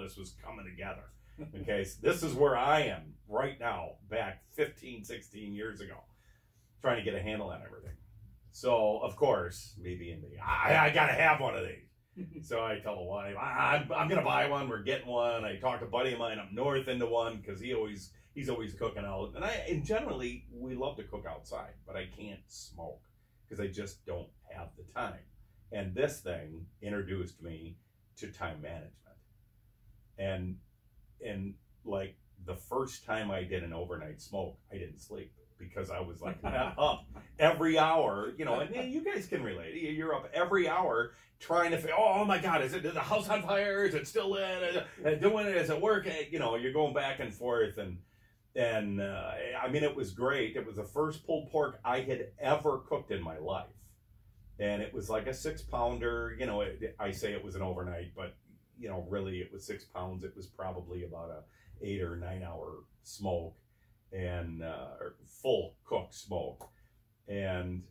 this was coming together. Okay, so this is where I am right now, back 15, 16 years ago, trying to get a handle on everything. So, of course, me being me, I got to have one of these. So I tell the wife, I'm going to buy one. We're getting one. I talked to a buddy of mine up north into one because he's always cooking out. And generally, we love to cook outside, but I can't smoke because I just don't have the time. And this thing introduced me to time management. And like the first time I did an overnight smoke, I didn't sleep because I was like up every hour, you know, and you guys can relate. You're up every hour trying to figure, oh my God, is the house on fire? Is it still lit? Doing it? Is it working? You know, you're going back and forth. And I mean, it was great. It was the first pulled pork I had ever cooked in my life. And it was like a 6-pounder, you know, I say it was an overnight, but you know, really it was 6 pounds. It was probably about a 8 or 9 hour smoke and full cooked smoke. And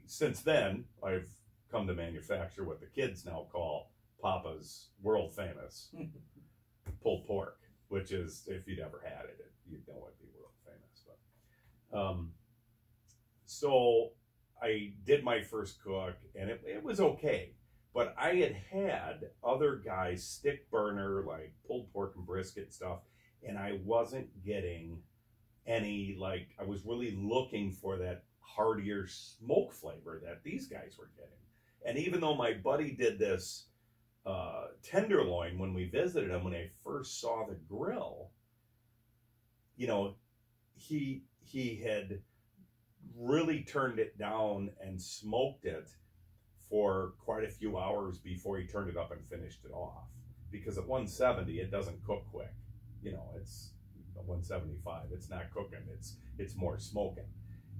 since then, I've come to manufacture what the kids now call Papa's world famous pulled pork, which is, if you'd ever had it, you'd know it'd be world famous. But so I did my first cook, and it was okay. But I had other guys stick burner, like pulled pork and brisket stuff, and I wasn't getting any, like, I was really looking for that heartier smoke flavor that these guys were getting. And even though my buddy did this tenderloin when we visited him, when I first saw the grill, you know, he had really turned it down and smoked it for quite a few hours before he turned it up and finished it off. Because at 170, it doesn't cook quick. You know, it's 175. It's not cooking. It's more smoking.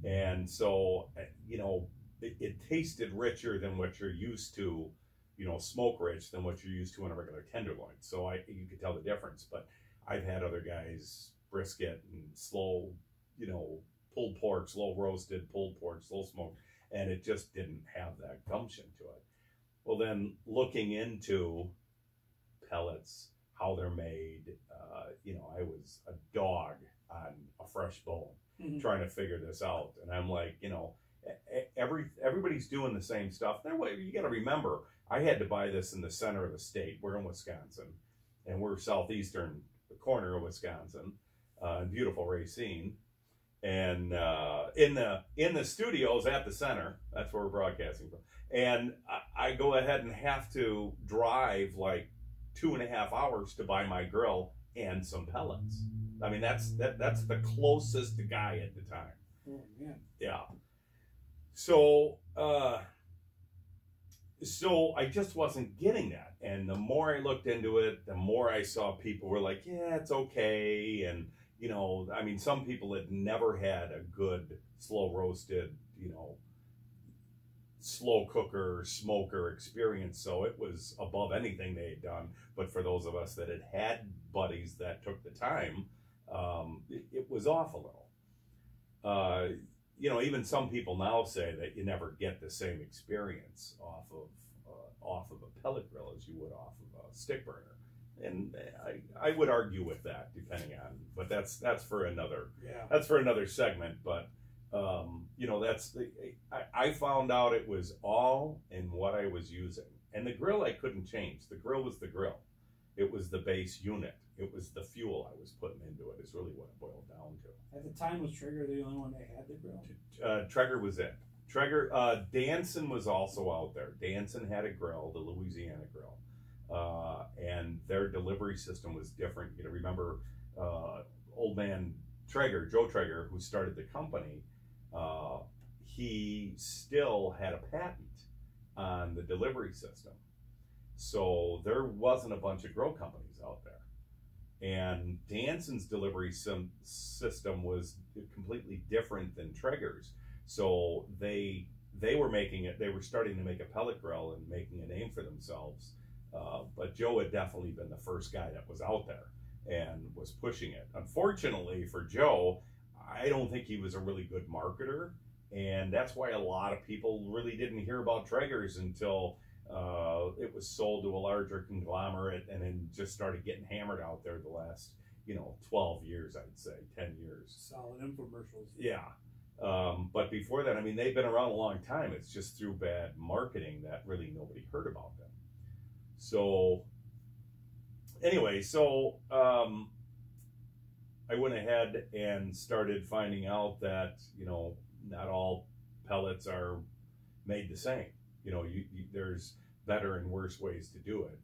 And so, you know, it tasted richer than what you're used to, you know, smoke rich than what you're used to in a regular tenderloin. So you could tell the difference. But I've had other guys brisket and slow, you know, pulled pork, slow roasted, pulled pork, slow smoked, and it just didn't have that gumption to it. Well, then looking into pellets, how they're made, you know, I was a dog on a fresh bone trying to figure this out. And I'm like, you know, everybody's doing the same stuff. You got to remember, I had to buy this in the center of the state. We're in Wisconsin, and we're southeastern corner of Wisconsin, beautiful Racine. And in the studios at the center, that's where we're broadcasting from. And I go ahead and have to drive like 2.5 hours to buy my grill and some pellets. I mean, that's the closest guy at the time. Oh man. Yeah. So I just wasn't getting that. And the more I looked into it, the more I saw people were like, yeah, it's okay. And, you know, I mean, some people had never had a good slow roasted, you know, slow cooker, smoker experience. So it was above anything they had done. But for those of us that had buddies that took the time, it was off a little. You know, even some people now say that you never get the same experience off of a pellet grill as you would off of a stick burner. And I would argue with that, depending on, but that's for another segment. But you know, I found out it was all in what I was using, and the grill I couldn't change. The grill was the grill. It was the base unit. It was the fuel I was putting into it. Is really what it boiled down to. At the time, was Traeger the only one that had the grill? Traeger was it. Traeger. Danson was also out there. Danson had a grill, the Louisiana grill. And their delivery system was different. You know, remember old man Traeger, Joe Traeger, who started the company, he still had a patent on the delivery system. So there wasn't a bunch of grill companies out there. And Danson's delivery system was completely different than Traeger's. So they were making it, they were starting to make a pellet grill and making a name for themselves. But Joe had definitely been the first guy that was out there and was pushing it. Unfortunately for Joe, I don't think he was a really good marketer. And that's why a lot of people really didn't hear about Traeger's until It was sold to a larger conglomerate and then just started getting hammered out there the last, 12 years, I'd say, 10 years. Solid infomercials. Yeah. But before that, I mean, they've been around a long time. It's just through bad marketing that really nobody heard about them. So anyway, I went ahead and started finding out that, not all pellets are made the same. There's better and worse ways to do it.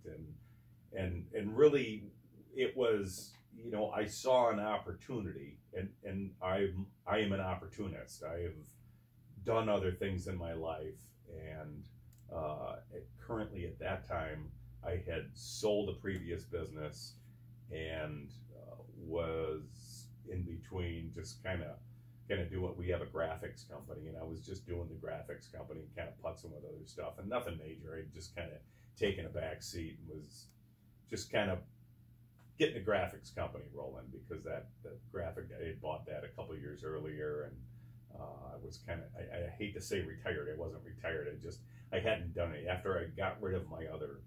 And really it was, I saw an opportunity, and I am an opportunist. I have done other things in my life, and currently at that time, I had sold a previous business and was in between just kind of doing. We have a graphics company, and I was just doing the graphics company, kind of putzing with other stuff, and nothing major. I'd just kind of taken a back seat and was just kind of getting the graphics company rolling, because the graphic, I had bought that a couple years earlier, and I was kind of, I hate to say retired. I wasn't retired. I hadn't done it. After I got rid of my other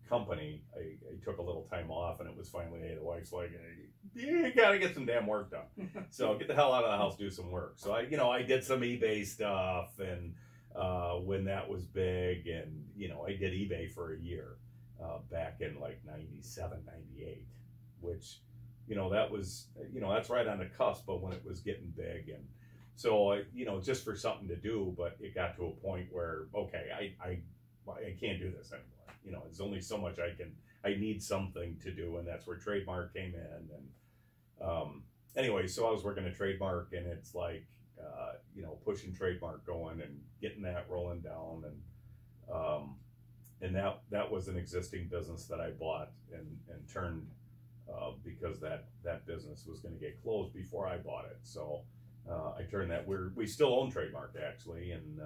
company, I took a little time off, and it was finally, the wife's like, hey, you gotta get some damn work done. So get the hell out of the house, do some work. So I did some eBay stuff, and when that was big, and I did eBay for a year back in like 97, 98, which that was that's right on the cusp of when it was getting big. And so just for something to do, but it got to a point where, okay, I can't do this anymore. There's only so much I need something to do, and that's where Trademark came in. And anyway, so I was working at Trademark, and it's like, pushing Trademark going and getting that rolling down. And that was an existing business that I bought and turned, because that business was going to get closed before I bought it. So I turned that. We still own Trademark, actually, and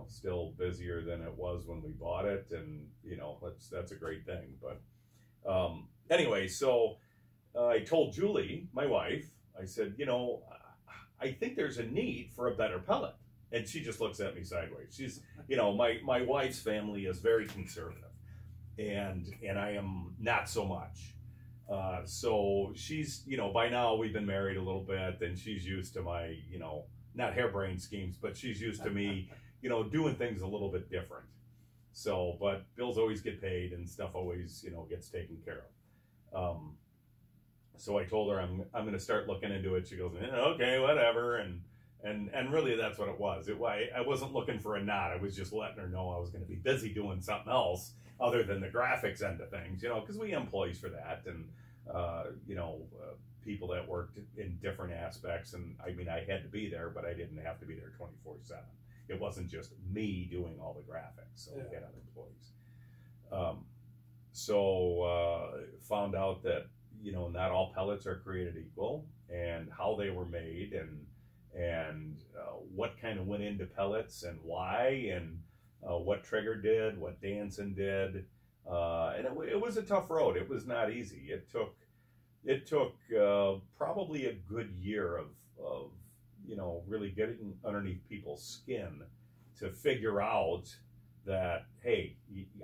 still busier than it was when we bought it, and that's a great thing. But anyway, so I told Julie, my wife, I said, I think there's a need for a better pellet. And she just looks at me sideways. She's, my wife's family is very conservative, and I am not so much. So she's, by now we've been married a little bit, and she's used to my, not harebrained schemes, but she's used to me, doing things a little bit different. So, but bills always get paid, and stuff always, gets taken care of. So I told her I'm going to start looking into it. She goes, okay, whatever. And really that's what it was. I wasn't looking for a nod. I was just letting her know I was going to be busy doing something else other than the graphics end of things, because we have employees for that, and people that worked in different aspects. And I mean, I had to be there, but I didn't have to be there 24/7. It wasn't just me doing all the graphics. So we had other employees. Found out that, not all pellets are created equal, and how they were made, and what kind of went into pellets, and why, and what Trigger did, what Danson did, and it was a tough road. It was not easy. It took probably a good year of really getting underneath people's skin to figure out that, hey,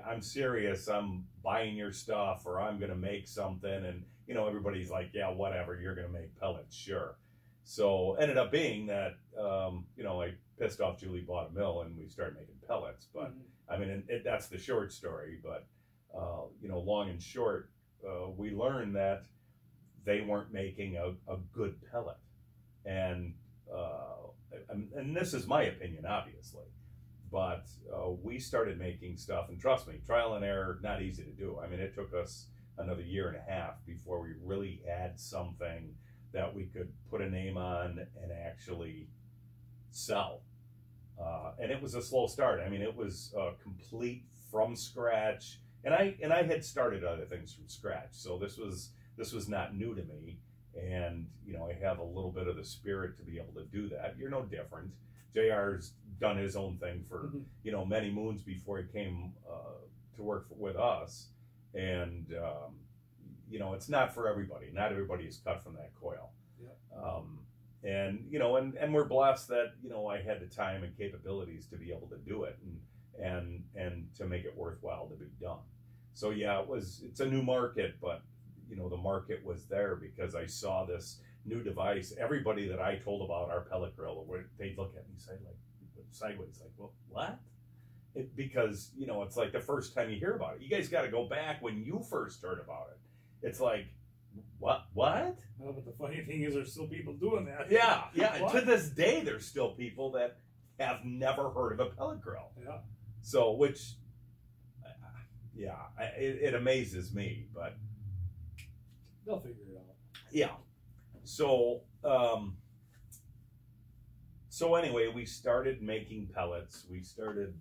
I'm serious, I'm buying your stuff, or I'm going to make something. And, everybody's like, yeah, whatever, you're going to make pellets, sure. So ended up being that, I pissed off Julie, bought a mill, and we started making pellets. But I mean, that's the short story. But, long and short, we learned that they weren't making a good pellet. And this is my opinion, obviously. But we started making stuff, and trust me, trial and error, not easy to do. I mean, it took us another year and a half before we really had something that we could put a name on and actually sell. And it was a slow start. I mean, it was complete from scratch. And I had started other things from scratch, so this was not new to me. And I have a little bit of the spirit to be able to do that. You're no different. JR's done his own thing for many moons before he came to work with us, and it's not for everybody. Not everybody is cut from that coil. Yeah. And and we're blessed that I had the time and capabilities to be able to do it, and to make it worthwhile to be done. So yeah, it's a new market, but the market was there because I saw this new device. Everybody that I told about our pellet grill, they'd look at me sideways, like, well, what? Because it's like the first time you hear about it. You guys got to go back when you first heard about it. It's like, what? Well, but the funny thing is, there's still people doing that. Yeah. And to this day, there's still people that have never heard of a pellet grill. Yeah. So, it amazes me, but they'll figure it out. Yeah. So anyway, we started making pellets. We started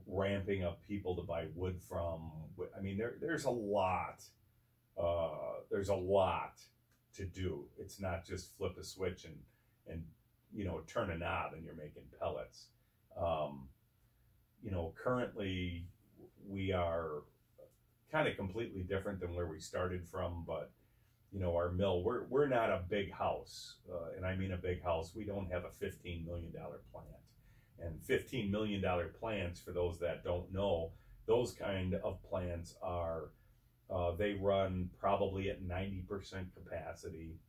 ramping up people to buy wood from. I mean, there's a lot. There's a lot to do. It's not just flip a switch and turn a knob and you're making pellets. Currently we are kind of completely different than where we started from, but our mill, we're not a big house, and I mean a big house. We don't have a $15 million plant, and $15 million plants, for those that don't know, those kind of plants are they run probably at 90% capacity.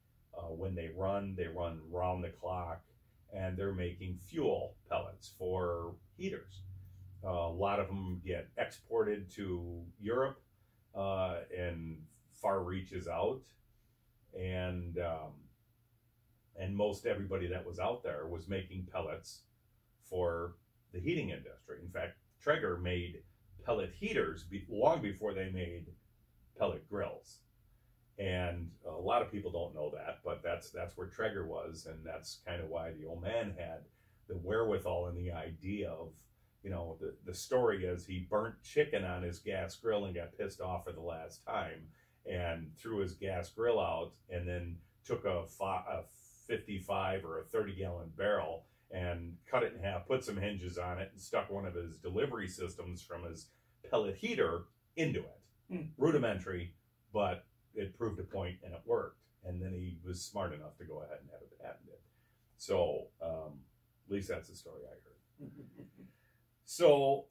When they run round the clock, and they're making fuel pellets for heaters. A lot of them get exported to Europe and far reaches out, and most everybody that was out there was making pellets for the heating industry. In fact, Traeger made pellet heaters long before they made pellet grills. And a lot of people don't know that, but that's where Traeger was, and that's kind of why the old man had the wherewithal and the idea of, the story is he burnt chicken on his gas grill and got pissed off for the last time and threw his gas grill out, and then took a 55 or a 30-gallon barrel and cut it in half, put some hinges on it, and stuck one of his delivery systems from his pellet heater into it. Rudimentary, but it proved a point and it worked. And then he was smart enough to go ahead and have it patented. So at least that's the story I heard. So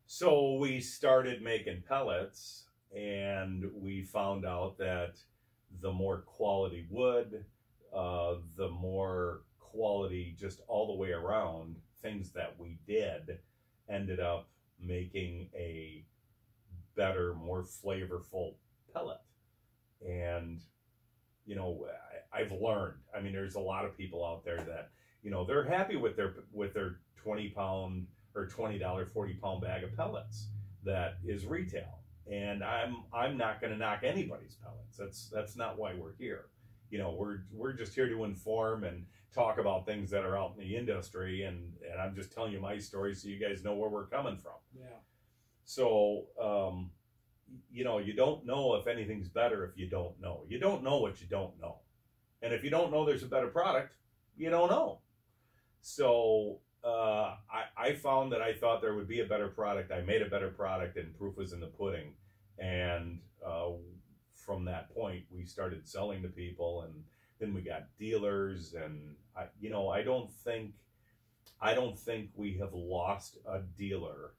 so we started making pellets, and we found out that the more quality wood, the more quality just all the way around things that we did ended up making a better, more flavorful pellet. And I've learned, I mean, there's a lot of people out there that they're happy with their 20-pound or $20 40-pound bag of pellets that is retail, and I'm not going to knock anybody's pellets. That's not why we're here. We're just here to inform and talk about things that are out in the industry, and I'm just telling you my story so you guys know where we're coming from. Yeah. So you don't know if anything's better if you don't know. You don't know what you don't know, and if you don't know there's a better product, you don't know. So I found that I thought there would be a better product. I made a better product, and proof was in the pudding. And from that point, we started selling to people, and then we got dealers. And I don't think we have lost a dealer.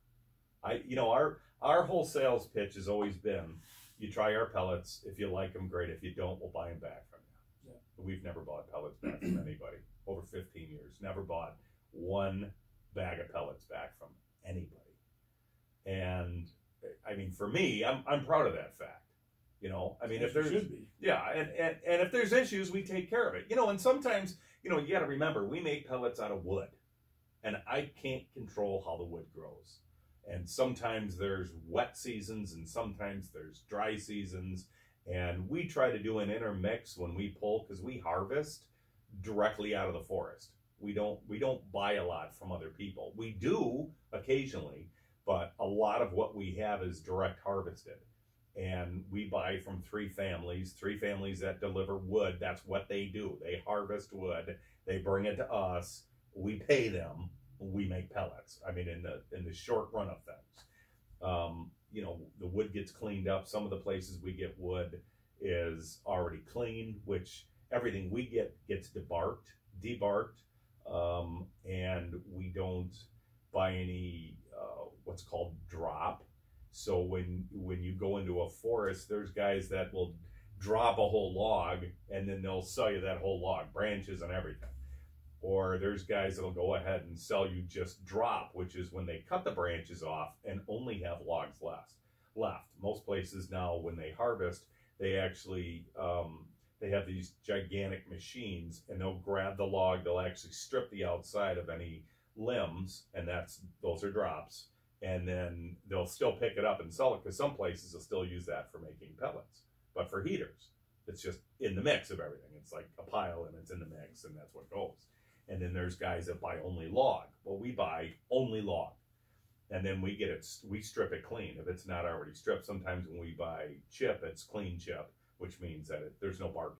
Our whole sales pitch has always been, you try our pellets. If you like them, great. If you don't, we'll buy them back from you. Yeah. We've never bought pellets back from anybody. Over 15 years, never bought one bag of pellets back from anybody. And I mean, for me, I'm proud of that fact. I mean, if there's, and if there's issues, we take care of it. And sometimes, you got to remember, we make pellets out of wood, and I can't control how the wood grows. And sometimes there's wet seasons, and sometimes there's dry seasons, and we try to do an intermix when we pull, because we harvest directly out of the forest. We don't buy a lot from other people. We do occasionally, but a lot of what we have is direct harvested. And we buy from three families that deliver wood. That's what they do. They harvest wood, they bring it to us, we pay them, we make pellets. I mean, in the short run of things. The wood gets cleaned up. Some of the places we get wood, is already clean, which everything we get gets debarked, and we don't buy any what's called drop. So when you go into a forest, there's guys that will drop a whole log and then they'll sell you that whole log, branches and everything. Or there's guys that'll go ahead and sell you just drop, which is when they cut the branches off and only have logs left. Most places now, when they harvest, they actually they have these gigantic machines, and they'll grab the log. They'll actually strip the outside of any limbs, and those are drops. And then they'll still pick it up and sell it, because some places will still use that for making pellets. But for heaters, it's just in the mix of everything. It's like a pile, and it's in the mix, and that's what goes. And then there's guys that buy only log. Well, we buy only log. And then we strip it clean. If it's not already stripped, sometimes when we buy chip, it's clean chip, which means that there's no bark